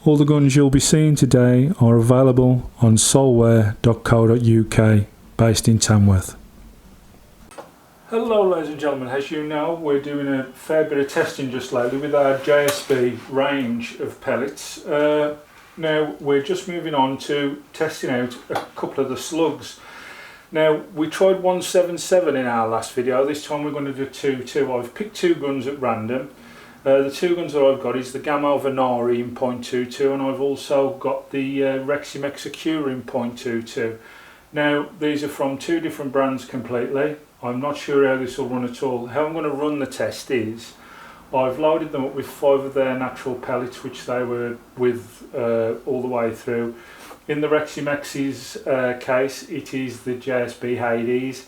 All the guns you'll be seeing today are available on solware.co.uk, based in Tamworth. Hello ladies and gentlemen, as you know we're doing a fair bit of testing just lately with our JSB range of pellets. Now we're just moving on to testing out a couple of the slugs. Now we tried 177 in our last video, this time we're going to do 2.2. I've picked two guns at random. The two guns that I've got is the Gamma Venari in .22 and I've also got the Reximex Acura in .22. Now these are from two different brands completely. I'm not sure how this will run at all. How I'm going to run the test is I've loaded them up with 5 of their natural pellets which they were with all the way through. In the Reximex's case it is the JSB Hades,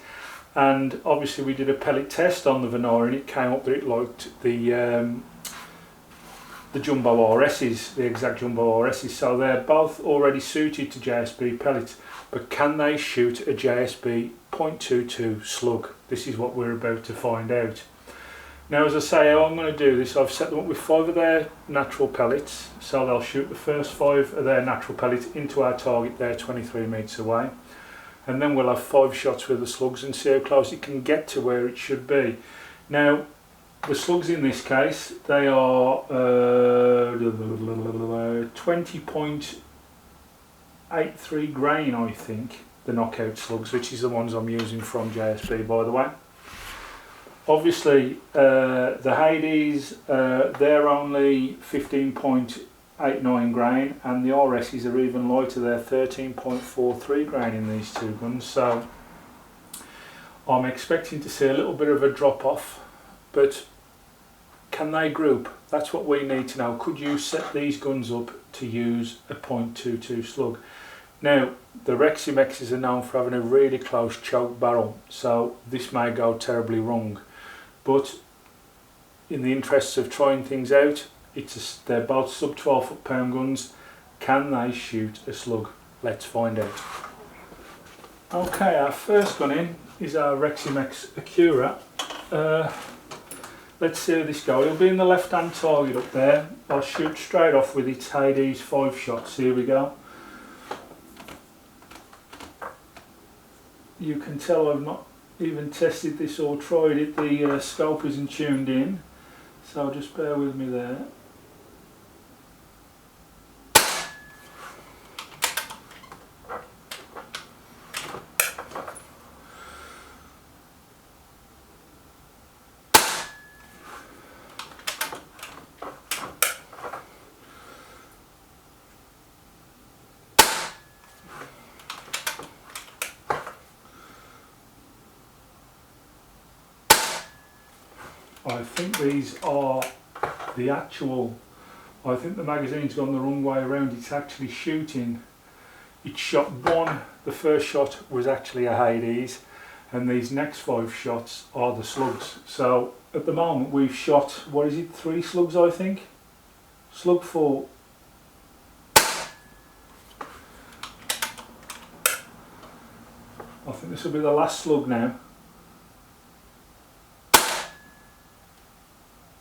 and obviously we did a pellet test on the Venari and it came up that it liked the Jumbo RS's, the exact Jumbo RS's, so they're both already suited to JSB pellets, but can they shoot a JSB .22 slug? This is what we're about to find out. Now as I say, how I'm going to do this, I've set them up with 5 of their natural pellets, so they'll shoot the first 5 of their natural pellets into our target there 23 metres away, and then we'll have 5 shots with the slugs and see how close it can get to where it should be. Now the slugs in this case, they are 20.83 grain I think, the knockout slugs, which is the ones I'm using from JSB by the way. Obviously the Hades, they're only 15.89 grain and the RS's are even lighter, they're 13.43 grain in these two guns, so I'm expecting to see a little bit of a drop off, but can they group? That's what we need to know. Could you set these guns up to use a .22 slug? Now the Reximexes are known for having a really close choke barrel, so this may go terribly wrong. But in the interests of trying things out, they're both sub 12 foot-pound guns. Can they shoot a slug? Let's find out. Okay, our first gun in is our Reximex Acura. Let's see how this goes. It'll be in the left hand target up there. I'll shoot straight off with its Hades 5 shots. Here we go. You can tell I've not even tested this or tried it. The scope isn't tuned in, so just bear with me there. I think these are the actual, I think the magazine's gone the wrong way around. It's actually shooting, it shot one, the first shot was actually a Hades and these next 5 shots are the slugs. So at the moment we've shot, what is it, 3 slugs I think? Slug 4. I think this will be the last slug now.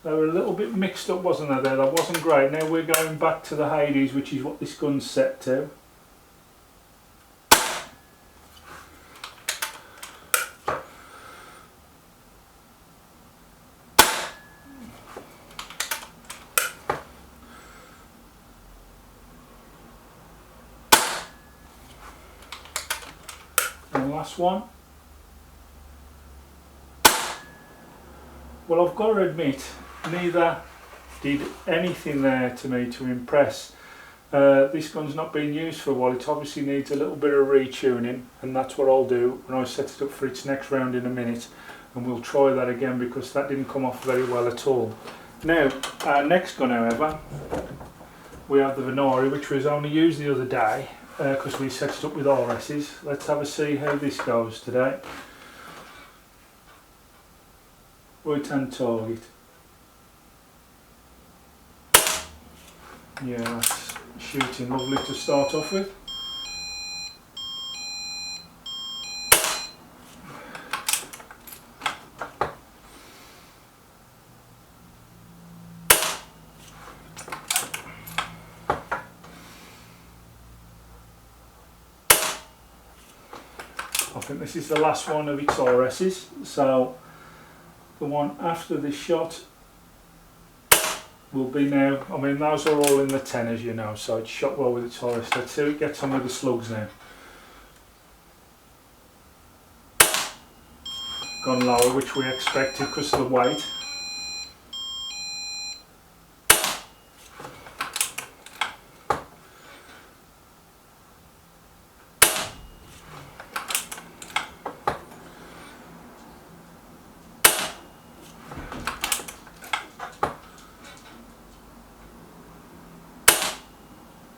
They were a little bit mixed up, wasn't they there? That wasn't great. Now we're going back to the Hades, which is what this gun's set to. And last one. Well, I've got to admit, neither did anything there to me to impress. This gun's not been used for a while. It obviously needs a little bit of retuning, and that's what I'll do when I set it up for its next round in a minute, and we'll try that again because that didn't come off very well at all. Now our next gun, however, we have the Venari, which was only used the other day because we set it up with RS's. Let's have a see how this goes today. Right hand target. Yeah, that's shooting lovely to start off with. think this is the last one of its RS's, so the one after this shot will be now, I mean those are all in the 10 as you know, so it's shot well with its RS. Let's see how it gets on with the slugs now. Gone lower, which we expected because of the weight.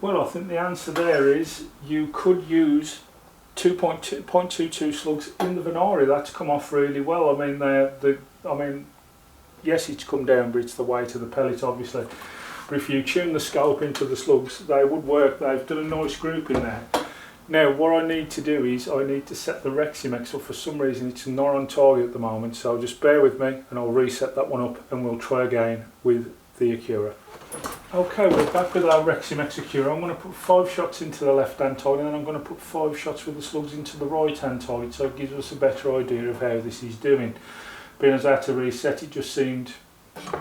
Well, I think the answer there is you could use 2.22 slugs in the Venari. That's come off really well. I mean, yes, it's come down, but it's the weight of the pellet, obviously. But if you tune the scope into the slugs, they would work. They've done a nice group in there. Now, what I need to do is I need to set the Reximex up. For some reason, it's not on target at the moment, so just bear with me, and I'll reset that one up, and we'll try again with the Acura. Okay, we're back with our Reximex Acura. I'm going to put 5 shots into the left hand target, and then I'm going to put 5 shots with the slugs into the right hand target, so it gives us a better idea of how this is doing. Being as I had to reset, it just seemed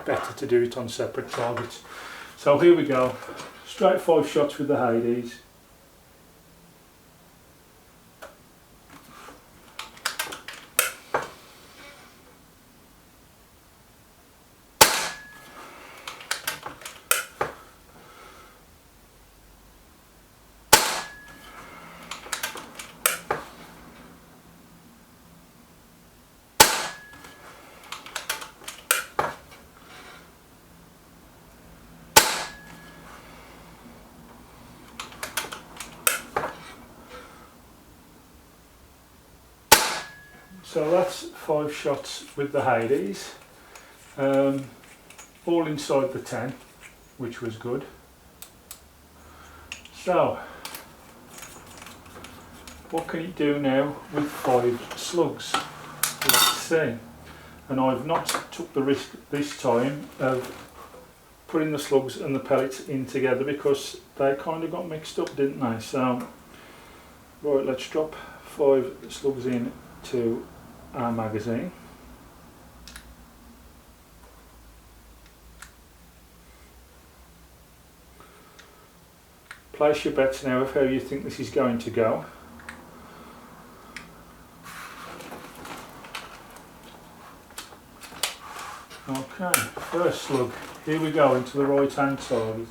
better to do it on separate targets. So here we go, straight 5 shots with the Hades. So that's 5 shots with the Hades, all inside the 10, which was good. So, what can it do now with 5 slugs? Let's see. And I've not took the risk this time of putting the slugs and the pellets in together because they kind of got mixed up, didn't they? So, right, let's drop 5 slugs in to our magazine. Place your bets now of how you think this is going to go. Okay, first slug, here we go into the right hand side.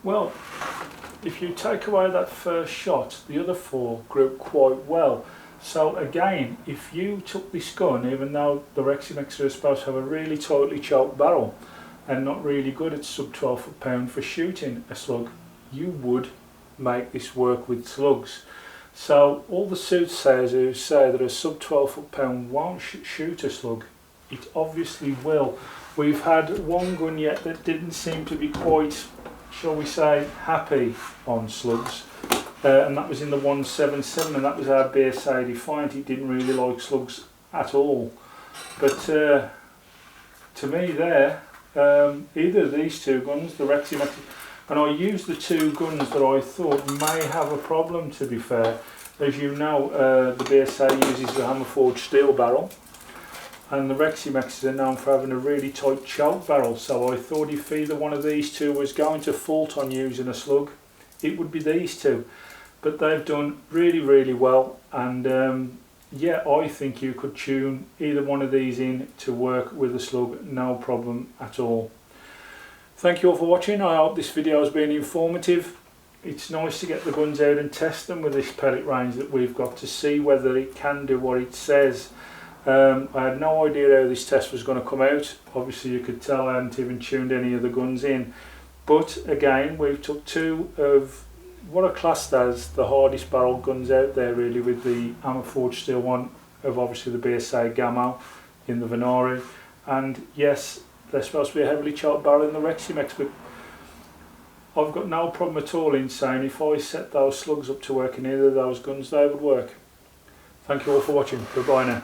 Well, if you take away that first shot, the other 4 group quite well. So again, if you took this gun, even though the Reximex are supposed to have a really tightly choked barrel and not really good at sub 12 foot-pound for shooting a slug, you would make this work with slugs. So all the soothsayers who say that a sub 12 foot-pound won't shoot a slug, it obviously will. We've had one gun yet that didn't seem to be quite, shall we say, happy on slugs, and that was in the 177, and that was our BSA Defiant. It didn't really like slugs at all. But to me there, either of these 2 guns, the Reximex, and I used the 2 guns that I thought may have a problem, to be fair. As you know, the BSA uses the hammer forged steel barrel, and the Reximexes are known for having a really tight choke barrel, so I thought if either one of these 2 was going to fault on using a slug, it would be these 2. But they've done really, really well, and yeah, I think you could tune either one of these in to work with a slug, no problem at all. Thank you all for watching. I hope this video has been informative. It's nice to get the guns out and test them with this pellet range that we've got to see whether it can do what it says. I had no idea how this test was going to come out. Obviously you could tell I hadn't even tuned any of the guns in, but again, we've took 2 of what are classed as the hardest barrel guns out there, really, with the hammer forged steel one of obviously the BSA Gamo in the Venari, and yes, they're supposed to be a heavily choked barrel in the Reximex, but I've got no problem at all in saying if I set those slugs up to work in either of those guns, they would work. Thank you all for watching. Goodbye now.